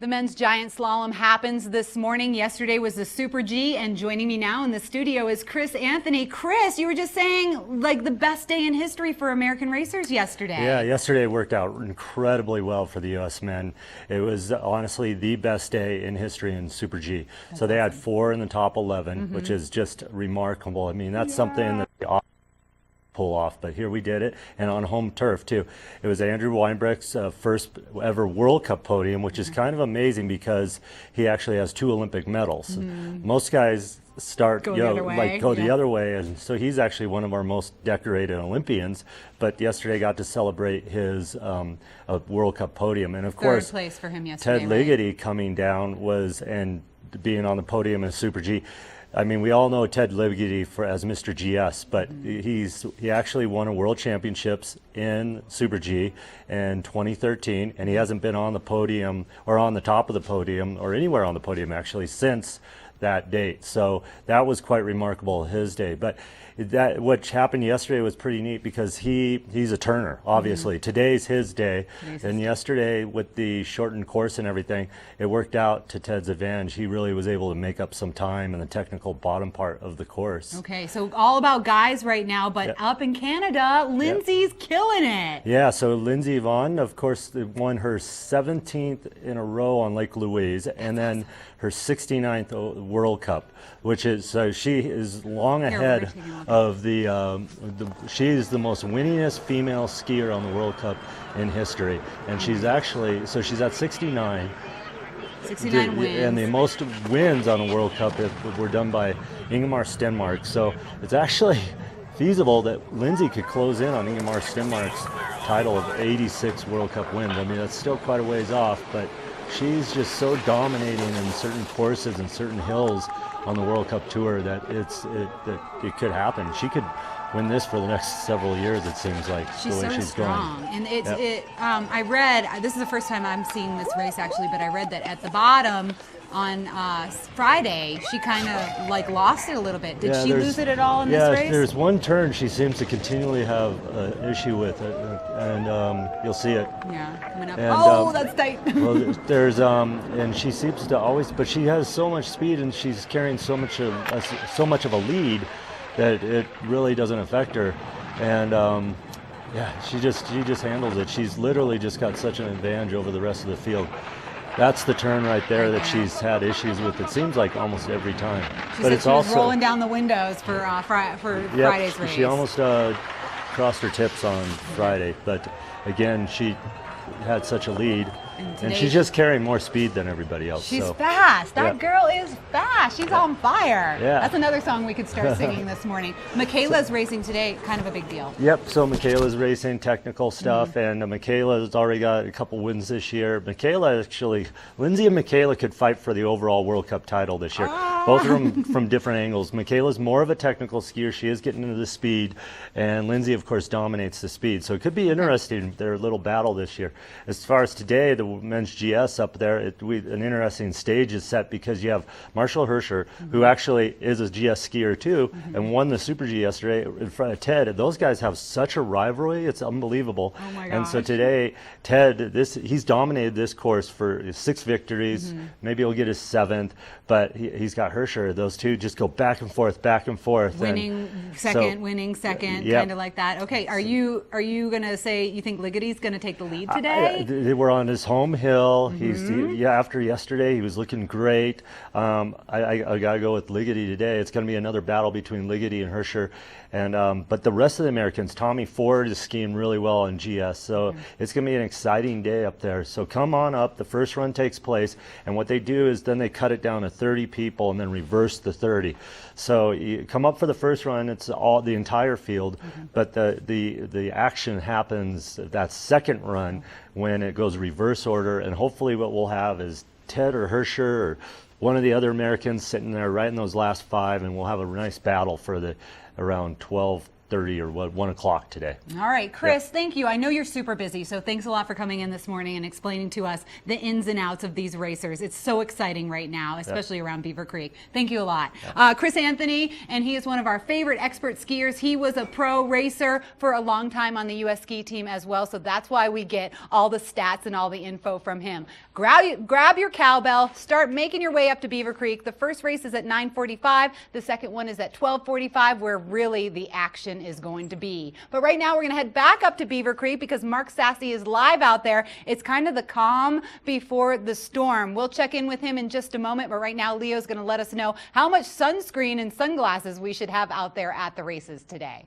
The men's giant slalom happens this morning. Yesterday was the Super G, and joining me now in the studio is Chris Anthony. Chris, you were just saying like the best day in history for American racers yesterday. Yeah, yesterday worked out incredibly well for the U.S. men. It was honestly the best day in history in Super G. So they had 4 in the top 11, which is just remarkable. I mean, that's something that they pull off, but here we did it, and on home turf too. It was Andrew Weinbrecht's first ever World Cup podium, which is kind of amazing because he actually has 2 Olympic medals. Most guys start Go the other way, and so he's actually one of our most decorated Olympians. But yesterday got to celebrate his World Cup podium, and of course, third place for him yesterday. Ted Ligety coming down and being on the podium in Super G. I mean, we all know Ted Ligety as Mr. GS, but he actually won a World Championships in Super G in 2013, and he hasn't been on the podium or on the top of the podium or anywhere on the podium actually since that date. So that was quite remarkable, his day. But what happened yesterday was pretty neat because he's a turner, obviously. Today's his day, and yesterday with the shortened course and everything, it worked out to Ted's advantage. He really was able to make up some time in the technical bottom part of the course. Okay, so all about guys right now, but up in Canada, Lindsay's killing it. Yeah, so Lindsay Vonn, of course, won her 17th in a row on Lake Louise, and then her 69th World Cup, which is, so she is long ahead of she's the most winningest female skier on the World Cup in history. And she's actually, so she's at 69. 69 wins. And the most wins on a World Cup were done by Ingemar Stenmark. So it's actually feasible that Lindsay could close in on Ingemar Stenmark's title of 86 World Cup wins. I mean, that's still quite a ways off, but she's just so dominating in certain courses and certain hills on the World Cup Tour that it could happen. She could win this for the next several years, it seems like, she's the way so she's strong. going. And I read, this is the first time I'm seeing this race actually, but I read that at the bottom on Friday, she kind of like lost it a little bit. Did she lose it at all in this race? Yeah, there's one turn she seems to continually have an issue with, and you'll see it. Yeah, coming up. And, that's tight. Well, there's and she seems to always, but she has so much speed and she's carrying so much of a lead that it really doesn't affect her. And yeah, she just handles it. She's literally just got such an advantage over the rest of the field. That's the turn right there that she's had issues with. It seems like almost every time. She said she was rolling down the windows for Friday's race. She almost crossed her tips on Friday, but again, she had such a lead. And she's just carrying more speed than everybody else. She's fast. That girl is fast. She's on fire. Yeah. That's another song we could start singing this morning. Michaela's racing today, kind of a big deal. Yep, so Michaela's racing technical stuff, and Michaela's already got a couple wins this year. Lindsay and Michaela could fight for the overall World Cup title this year. Both of them from different angles. Michaela's more of a technical skier. She is getting into the speed, and Lindsay, of course, dominates the speed. So it could be interesting, their little battle this year. As far as today, the men's GS up there, an interesting stage is set because you have Marshall Hirscher, who actually is a GS skier too, and won the Super G yesterday in front of Ted. Those guys have such a rivalry, it's unbelievable. Oh my gosh. And so today, Ted, he's dominated this course for 6 victories. Maybe he'll get his 7th, but he's got Hirscher. Those two just go back and forth. Winning second, kind of like that. Okay, are you going to say you think Ligaty's going to take the lead today? They were on his home hill. After yesterday, he was looking great. I got to go with Ligety today. It's going to be another battle between Ligety and Hirscher. And but the rest of the Americans, Tommy Ford is skiing really well in GS, so it's going to be an exciting day up there. So come on up. The first run takes place, and what they do is then they cut it down to 30 people and then reverse the 30. So you come up for the first run. It's the entire field, but the action happens that second run when it goes reverse order, and hopefully what we'll have is Ted or Hirscher or one of the other Americans sitting there right in those last 5, and we'll have a nice battle for the around 12 12:30 or 1 o'clock today. All right, Chris, thank you. I know you're super busy, so thanks a lot for coming in this morning and explaining to us the ins and outs of these racers. It's so exciting right now, especially around Beaver Creek. Thank you a lot. Chris Anthony, and he is one of our favorite expert skiers. He was a pro racer for a long time on the U.S. ski team as well, so that's why we get all the stats and all the info from him. Grab your cowbell, start making your way up to Beaver Creek. The first race is at 9:45. The second one is at 12:45, where really the action is going to be. But right now we're going to head back up to Beaver Creek because Mark Sassy is live out there. It's kind of the calm before the storm. We'll check in with him in just a moment, but right now Leo's going to let us know how much sunscreen and sunglasses we should have out there at the races today.